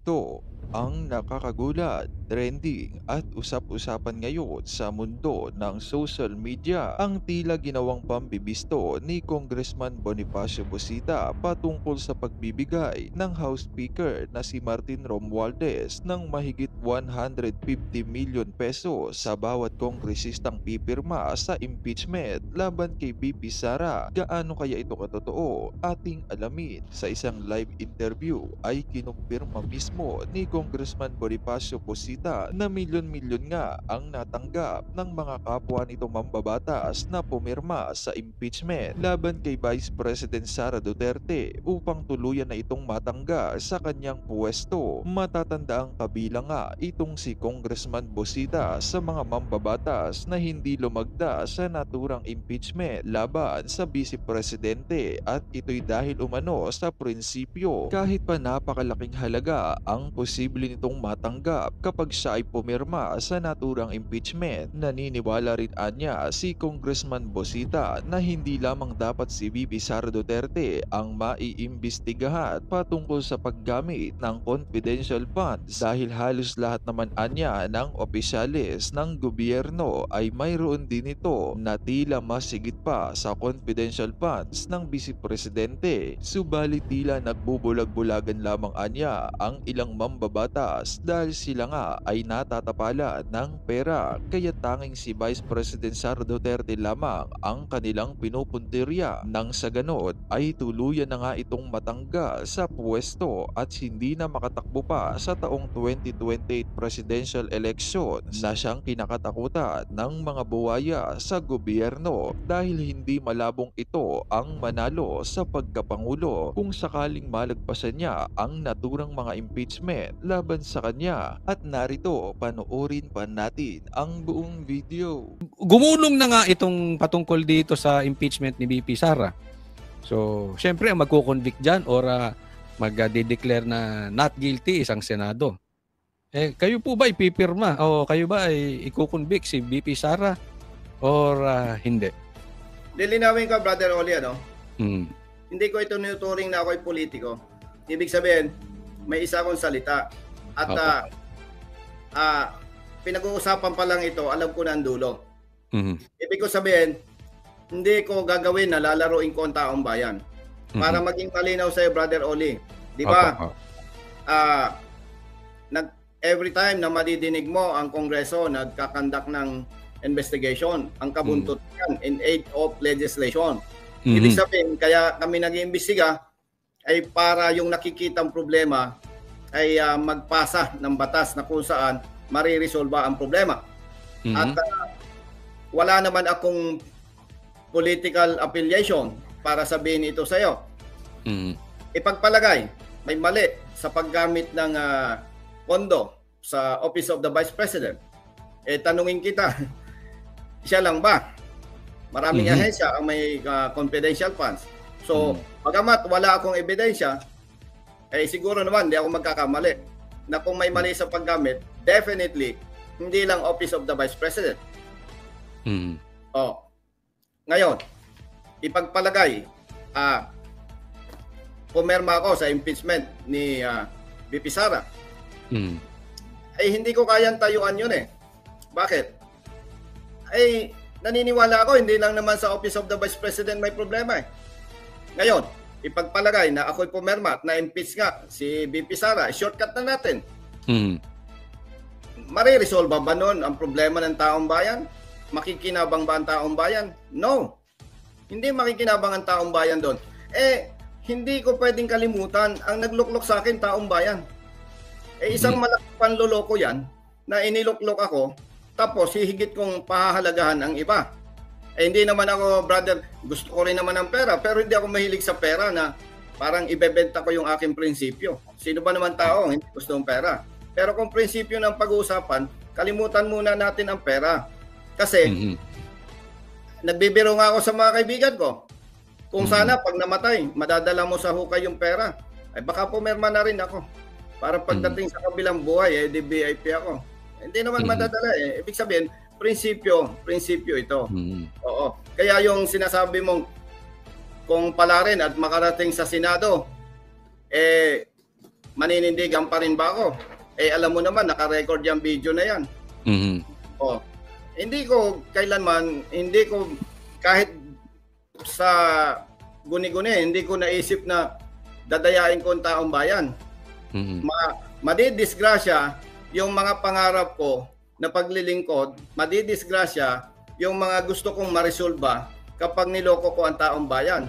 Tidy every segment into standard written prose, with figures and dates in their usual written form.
Ito ang nakakagulat, trending at usap-usapan ngayon sa mundo ng social media. Ang tila ginawang pambibisto ni Congressman Bonifacio Busita patungkol sa pagbibigay ng House Speaker na si Martin Romualdez ng mahigit 150 million pesos sa bawat kongresistang pipirma sa impeachment laban kay BP Sara. Gaano kaya ito katotoo? Ating alamin. Sa isang live interview ay kinumpirma mismo ni Congressman Bonifacio Busita na milyon-milyon nga ang natanggap ng mga kapwa nito mambabatas na pumirma sa impeachment laban kay Vice President Sara Duterte upang tuluyan na itong matanggal sa kanyang pwesto. Matatanda ang kabilang nga itong si Congressman Busita sa mga mambabatas na hindi lumagda sa naturang impeachment laban sa Vice Presidente, at ito'y dahil umano sa prinsipyo kahit pa napakalaking halaga ang posible nitong matanggap kapag siya ay pumirma sa naturang impeachment. Naniniwala rin anya si Congressman Busita na hindi lamang dapat si VP Sara Duterte ang maiimbestigahan patungkol sa paggamit ng confidential funds dahil halos lahat naman anya ng opisyalis ng gobyerno ay mayroon din ito na tila mas higit pa sa confidential funds ng Vice Presidente. Subalit tila nagbubulag-bulagan lamang anya ang ilang mambabatas dahil sila nga ay natatapalan ng pera, kaya tanging si Vice President Sara Duterte lamang ang kanilang pinupuntirya nang sa ganun ay tuluyan na nga itong matanggal sa pwesto at hindi na makatakbo pa sa taong 2028 presidential election na siyang kinakatakutan ng mga buwaya sa gobyerno dahil hindi malabong ito ang manalo sa pagkapangulo kung sakaling malagpasan niya ang naturang mga impeachment laban sa kanya. At narito, panoorin pa natin ang buong video. Gumulong na nga itong patungkol dito sa impeachment ni BP Sara. So, syempre ang magko-convict dyan or mag-declare na not guilty isang Senado. Kayo po ba ipipirma o kayo ba ay iko-convict si BP Sara or hindi? Lilinawin ko, Brother Oli, Mm. hindi ko ito tinuturing na ako'y politiko. Ibig sabihin, may isa akong salita. At pinag-uusapan pa lang ito, alam ko na ang dulo. Mm-hmm. Ibig ko sabihin, hindi ko gagawin na lalaruin ko ang taong bayan. Para maging malinaw sa'yo, Brother Oli. Di ba? Every time na madidinig mo ang Kongreso nagkakandak ng investigation, ang kabuntot yan in aid of legislation. Ibig sabihin, kaya kami nag-iimbestiga ay para yung nakikitang problema ay magpasa ng batas na kung saan mariresolba ang problema. At wala naman akong political affiliation para sabihin ito sa iyo. Ipagpalagay, may mali sa paggamit ng pondo sa Office of the Vice President. Tanungin kita, siya lang ba? Maraming ahensya ang may confidential funds. So, pagamat wala akong ebidensya, siguro naman hindi ako magkakamali na kung may mali sa paggamit, definitely, hindi lang Office of the Vice President. Ngayon, ipagpalagay, pumirma ako sa impeachment ni VP Sara. Hindi ko kayang tayuan yun Bakit? Naniniwala ako, hindi lang naman sa Office of the Vice President may problema Ngayon, ipagpalagay na ako'y pumirma at na-impeach nga si VP Sara, shortcut na natin. Mariresolve ba nun ang problema ng taong bayan? Makikinabang ba ang taong bayan? No. Hindi makikinabang ang taong bayan doon. Hindi ko pwedeng kalimutan ang nagluklok sa akin taong bayan. Isang malaking panloloko yan na iniluklok ako tapos hihigit kong pahahalagahan ang iba. Hindi naman ako, brother, gusto ko rin naman ng pera pero hindi ako mahilig sa pera na parang ibebenta ko yung aking prinsipyo. Sino ba naman tao hindi gusto ng pera? Pero kung prinsipyo ng pag-uusapan, kalimutan muna natin ang pera. Kasi nagbibiro nga ako sa mga kaibigan ko. Kung sana pag namatay, madadala mo sa hukay yung pera. Baka pumirma na rin ako. Para pagdating sa kabilang buhay, di VIP ako. Hindi naman madadala Ibig sabihin, prinsipyo ito. Oo. Kaya yung sinasabi mong kung pala rin at makarating sa Senado, maninindigan pa rin ba ako? Alam mo naman, naka-record yung video na yan. Mhm. Hindi ko kailanman, kahit sa guni-guni, hindi ko naisip na dadayain ko ang taong bayan. Mhm. Madidisgrasya yung mga pangarap ko na paglilingkod, madidisgrasya yung mga gusto kong maresolba kapag niloko ko ang taong bayan.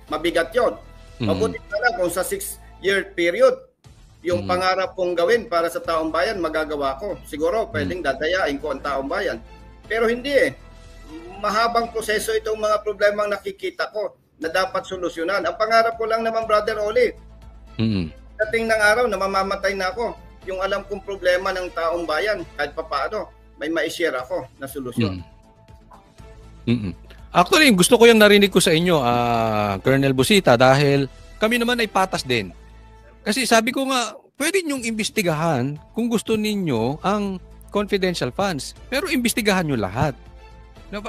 Mabigat yun. Mabuti na lang kung sa 6-year period, yung pangarap kong gawin para sa taong bayan, magagawa ko. Siguro, pwedeng dadayain ko ang taong bayan. Pero hindi Mahabang proseso itong mga problemang nakikita ko na dapat solusyonan. Ang pangarap ko lang naman, Brother Oli, dating ng araw na mamamatay na ako, yung alam kong problema ng taong bayan, kahit papaano, may ma-share ako na solusyon. Actually, gusto ko yung narinig ko sa inyo, Colonel Busita, dahil kami naman ay patas din. Kasi sabi ko nga, pwede nyong imbestigahan kung gusto ninyo ang confidential funds. Pero imbestigahan nyo lahat.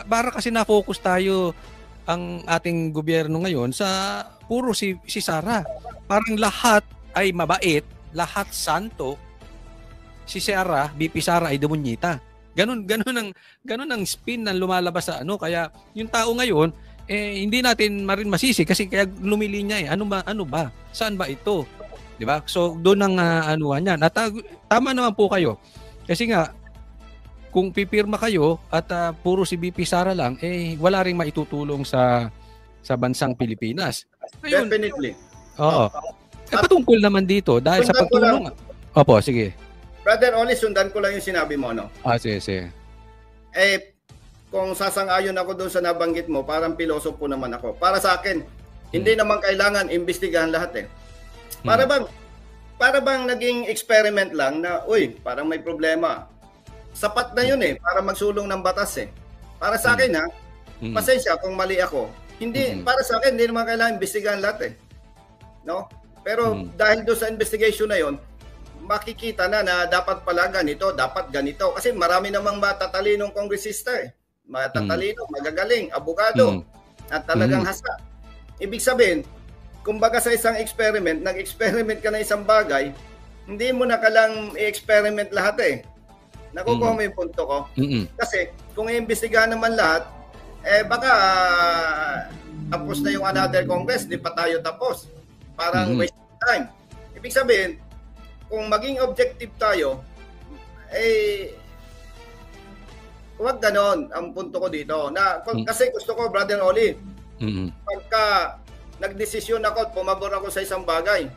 Para kasi na-focus tayo ang ating gobyerno ngayon sa puro si Sara. Parang lahat ay mabait, lahat santo. Si Sara, BP Sara ay demonita. Ganun ang spin na lumalabas sa kaya yung tao ngayon hindi natin marin masisi kasi kaya lumilinya Ano ba? Saan ba ito? 'Di ba? So doon ang anuhan niyan. At tama naman po kayo. Kasi nga kung pipirma kayo at puro si BP Sara lang wala ring maitutulong sa bansang Pilipinas. Ngayon, definitely. Oo. Patungkol naman dito dahil sa pagtulong. Opo, sige. Brother Oli, sundan ko lang yung sinabi mo, no? Sige. Kung sasang-ayon ako doon sa nabanggit mo, parang pilosopo naman ako. Para sa akin, hindi naman kailangan imbestigahan lahat Para bang naging experiment lang na, parang may problema. Sapat na yun para magsulong ng batas Para sa akin pasensya kung mali ako. Para sa akin, hindi naman kailangan imbestigahan lahat No? Pero dahil doon sa investigation na yun, makikita na dapat pala ganito, dapat ganito. Kasi marami namang matatalinong kongresista Matatalino, magagaling, abogado, at talagang hasa. Ibig sabihin, kumbaga sa isang experiment, nag-experiment ka na isang bagay, hindi mo na kalang i-experiment lahat Nakukuha mo yung punto ko. Kasi kung i-imbestigahan naman lahat, baka tapos na yung another Congress, di pa tayo tapos. Parang waste of time. Ibig sabihin, kung maging objective tayo, huwag ganon ang punto ko dito. Kasi gusto ko, Brother Oli, pagka nagdesisyon ako at pumabor ako sa isang bagay,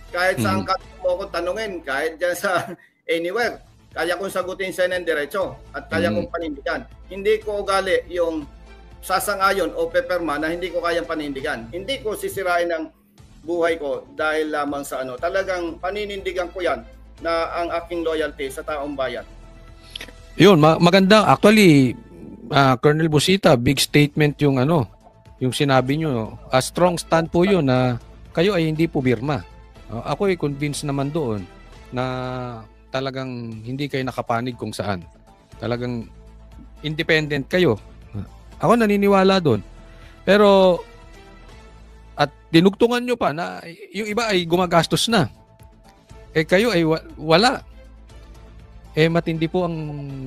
kahit saan ka mo ako tanungin, kahit dyan sa anywhere, kaya kong sagutin sa ng diretso at kaya kong panindigan. Hindi ko ugali yung sasang-ayon o peperma na hindi ko kayang panindigan. Hindi ko sisirain ang buhay ko dahil lamang sa talagang paninindigan ko yan na ang aking loyalty sa taong bayan. Yun, maganda. Actually, Colonel Busita, big statement yung yung sinabi nyo. A strong stand po yun na kayo ay hindi po birma. Ako ay convinced naman doon na talagang hindi kayo nakapanig kung saan. Talagang independent kayo. Ako naniniwala doon. Pero at dinugtungan nyo pa na yung iba ay gumagastos na. Kayo ay wala. Matindi po ang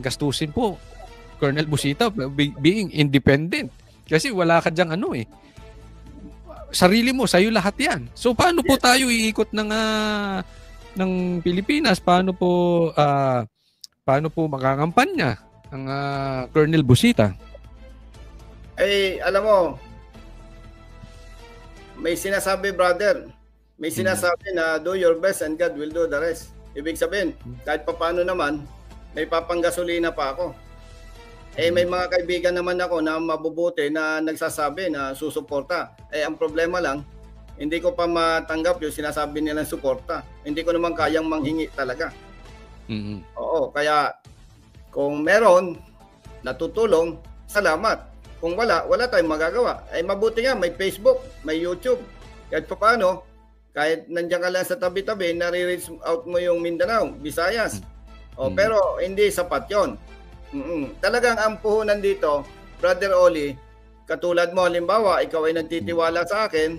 gastusin po, Colonel Busita, being independent. Kasi wala ka dyang sarili mo, sa'yo lahat yan. So paano po tayo iikot ng Pilipinas? Paano po makakampanya ng Colonel Busita? Alam mo, may sinasabi, brother. May sinasabi na do your best and God will do the rest. Ibig sabihin, kahit paano naman, may papanggasolina pa ako. May mga kaibigan naman ako na mabubuti na nagsasabi na susuporta. Ang problema lang, hindi ko pa matanggap yung sinasabi nilang suporta. Hindi ko naman kayang manghingi talaga. Oo, kaya kung meron natutulong, salamat. Kung wala tayong magagawa. Mabuti nga, may Facebook, may YouTube. Kahit pa paano, kahit nandiyan ka lang sa tabi-tabi, nare-reach out mo yung Mindanao, Visayas. Pero hindi sapat yon. Talagang ang puhunan dito, Brother Oli, katulad mo, halimbawa, ikaw ay nagtitiwala sa akin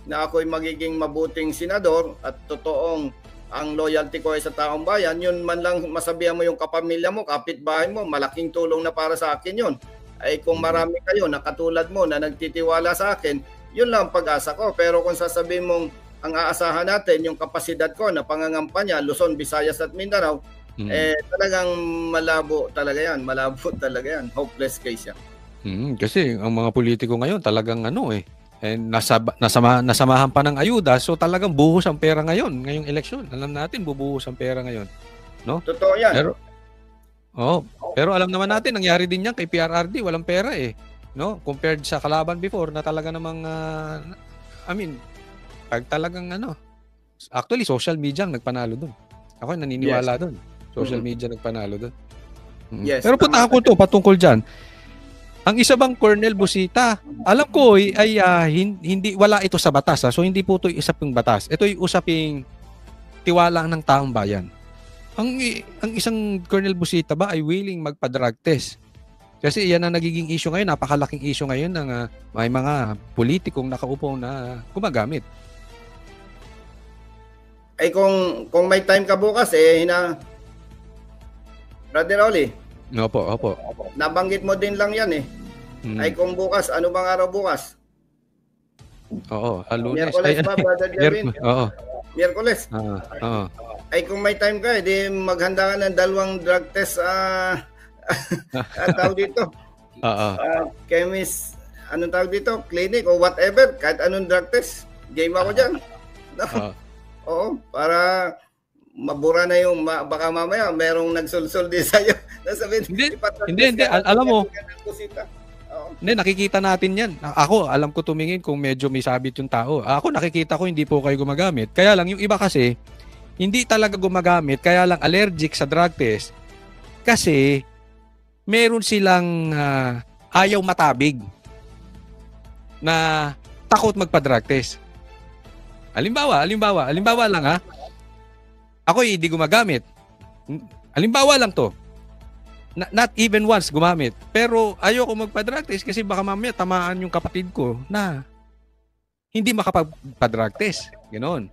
na ako'y magiging mabuting senador at totoong ang loyalty ko ay sa taong bayan, yun man lang masabihan mo yung kapamilya mo, kapitbahay mo, malaking tulong na para sa akin yun. Ay kung marami kayo na katulad mo na nagtitiwala sa akin, yun lang ang pag-asa ko. Pero kung sasabihin mong ang aasahan natin, yung kapasidad ko na pangangampanya, Luzon, Visayas at Mindanao, talagang malabo talaga yan. Malabo talaga yan. Hopeless case yan. Kasi ang mga politiko ngayon talagang nasamahan pa ng ayuda, so talagang buhos ang pera ngayon, ngayong eleksyon. Alam natin, bubuhos ang pera ngayon. No? Totoo yan. Pero alam naman natin, nangyari din yan kay PRRD, walang pera eh. No? Compared sa kalaban before na talaga namang, pag talagang actually social media ang nagpanalo dun. Ako naniniwala dun. Social media nagpanalo dun. Yes. Pero puntahan ko to patungkol dyan. Ang isa bang Colonel Busita, alam ko hindi wala ito sa batas. So hindi po ito usaping batas. Ito ay usaping tiwala ng taong bayan. Ang isang Colonel Busita ba ay willing magpa-drug test? Kasi yan ang nagiging issue ngayon, napakalaking issue ngayon ng may mga politikong nakaupo na gumagamit. Ay kung may time ka bukas Brother Oli. Opo. Nabanggit mo din lang yan eh. Ay kung bukas, ano bang araw bukas? Oo, Lunes. Miyerkules ba, Brother Jerwin? Oo. Miyerkules. Oo. Ay kung may time ka, di maghanda ka ng 2 drug test tawag dito. Chemist, anong tawag dito? Clinic o whatever, kahit anong drug test. Game ako dyan. Oo, para mabura na yung baka mamaya merong nagsulsul din sa'yo. Hindi. Alam mo, hindi, nakikita natin yan. Ako, alam ko tumingin kung medyo may sabit yung tao. Ako, nakikita ko hindi po kayo gumagamit. Kaya lang, yung iba kasi, hindi talaga gumagamit, kaya lang allergic sa drug test. Kasi, meron silang ayaw matabig na takot magpa-drug test. Halimbawa lang ako hindi gumagamit. Halimbawa lang to. Not even once gumamit. Pero ayoko magpa-drug test kasi baka mamaya tamaan yung kapatid ko na hindi makapagpa-drug test. Ganon.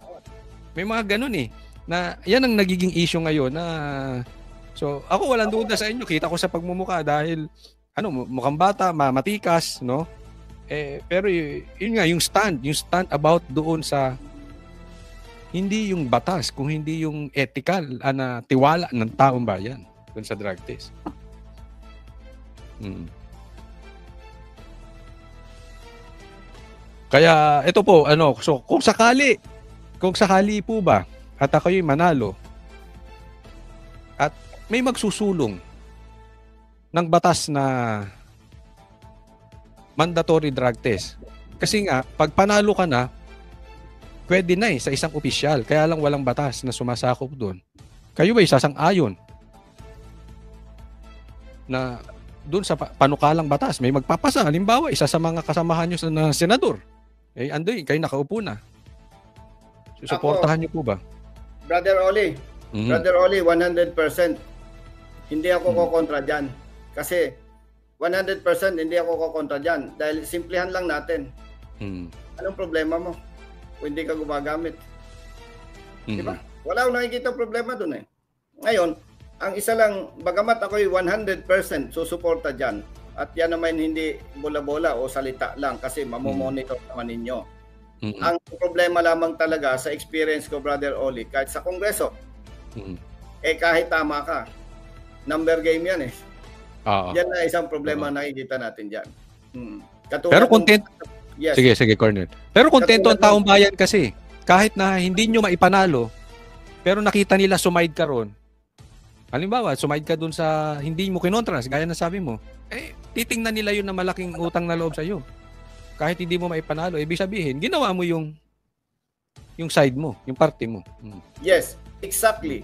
May mga ganon eh. Na yan ang nagiging issue ngayon na so ako walang duda sa inyo. Kita ko sa pagmumukha dahil mukhang bata, matikas, no? Pero yun nga, yung stand about doon sa hindi yung batas, kung hindi yung ethical na tiwala ng taong bayan doon sa drug test. Kaya ito po, so kung sakali po ba at ako'y manalo at may magsusulong ng batas na mandatory drug test. Kasi nga, pag panalo ka na, pwede na sa isang opisyal. Kaya lang walang batas na sumasakop doon. Kayo ba sasang-ayon na doon sa panukalang batas, may magpapasa. Halimbawa, isa sa mga kasamahan nyo na senador. Andoy, kayo nakaupo na. Susuportahan nyo po ba? Brother Oli, 100%. Hindi ako kokontra dyan. Kasi 100% hindi ako kokontra dyan. Dahil simplihan lang natin. Anong problema mo kung hindi ka gumagamit? Diba? Wala akong nakikita problema dun eh. Ngayon, ang isa lang, bagamat ako'y 100% susuporta dyan, at yan naman hindi bola-bola o salita lang kasi mamomonitor naman ninyo. Ang problema lamang talaga sa experience ko, Brother Oli, kahit sa Kongreso, kahit tama ka, number game yan eh. Yan na isang problema na nakikita natin dyan. Pero content, yes. Sige, Cornel. Pero kontento ang taong bayan kasi, kahit na hindi nyo maipanalo, pero nakita nila sumaid ka ron. Halimbawa, sumaid ka dun sa hindi mo kinontra, gaya na sabi mo, titingnan nila yun na malaking utang na loob sa'yo. Kahit hindi mo maipanalo, ibig sabihin, ginawa mo yung side mo, yung party mo. Yes, exactly.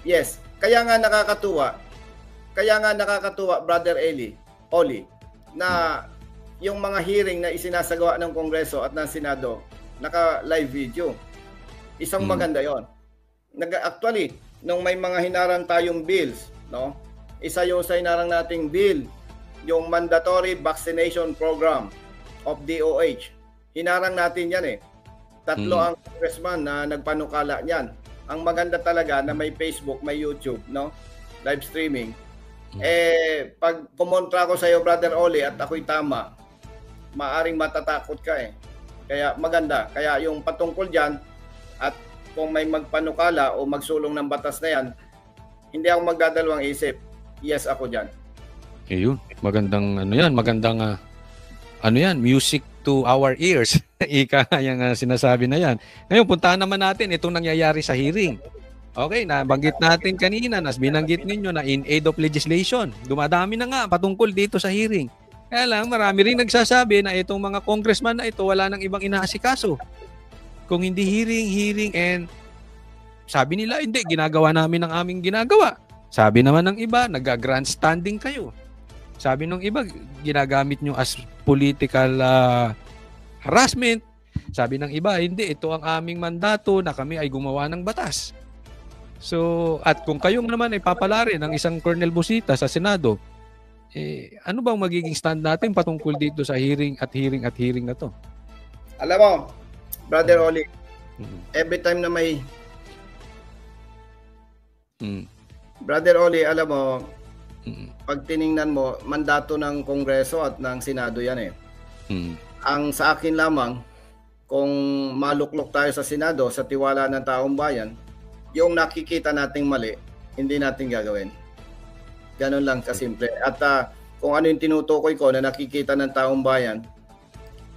Yes, kaya nga nakakatuwa, Brother Oli, na yung mga hearing na isinasagawa ng Kongreso at ng Senado, naka-live video. Isang maganda yon. Actually, nung may mga hinarang tayong bills, no? Isa yung sa hinarang nating bill, yung mandatory vaccination program of DOH. Hinarang natin yan eh. Tatlo ang congressman na nagpanukala niyan. Ang maganda talaga na may Facebook, may YouTube, no? Live streaming. Pag kumontra ko sa iyo, Brother Oli, at ako'y tama, maaring matatakot ka eh. Kaya maganda. Kaya yung patungkol diyan, at kung may magpanukala o magsulong ng batas na yan, hindi ako magdadalawang isip. Yes ako diyan. Ayun, magandang magandang music to our ears. Ika yung sinasabi na yan. Ngayon, puntahan naman natin itong nangyayari sa hearing. Okay, nabanggit natin kanina, binanggit ninyo na in aid of legislation. Dumadami na nga patungkol dito sa hearing. Kaya lang, marami rin nagsasabi na itong mga congressman na ito wala nang ibang inaasikaso. Kung hindi hearing, and sabi nila, hindi, ginagawa namin ang aming ginagawa. Sabi naman ng iba, nag-grandstanding kayo. Sabi ng iba, ginagamit nyo as political harassment. Sabi ng iba, hindi, ito ang aming mandato na kami ay gumawa ng batas. So, at kung kayo naman ay papalarin ng isang Colonel Busita sa Senado, ano bang magiging stand natin patungkol dito sa hearing na to? Alam mo, Brother Oli, every time na may Brother Oli, alam mo, pag tiningnan mo, mandato ng Kongreso at ng Senado yan eh. Ang sa akin lamang, kung maluklok tayo sa Senado, sa tiwala ng taong bayan, yung nakikita nating mali, hindi natin gagawin. Ganun lang kasimple. At kung ano yung tinutukoy ko na nakikita ng taong bayan,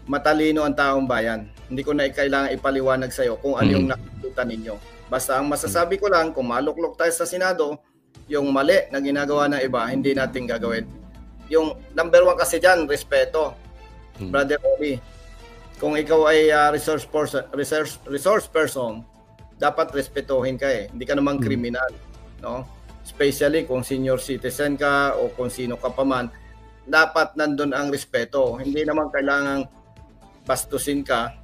matalino ang taong bayan. Hindi ko na kailangan ipaliwanag sa'yo kung ano yung nakikita ninyo. Basta ang masasabi ko lang, kung maluklok tayo sa Senado, yung mali na ginagawa ng iba, hindi natin gagawin. Yung number 1 kasi dyan, respeto. Brother Obi, kung ikaw ay resource person, dapat respetuhin ka eh. Hindi ka naman kriminal, no? Especially kung senior citizen ka o kung sino ka pa man, dapat nandun ang respeto. Hindi naman kailangang bastusin ka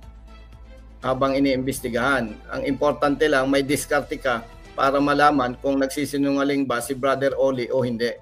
habang iniimbestigahan. Ang importante lang, may diskarte ka para malaman kung nagsisinungaling ba si Brother Oli o hindi.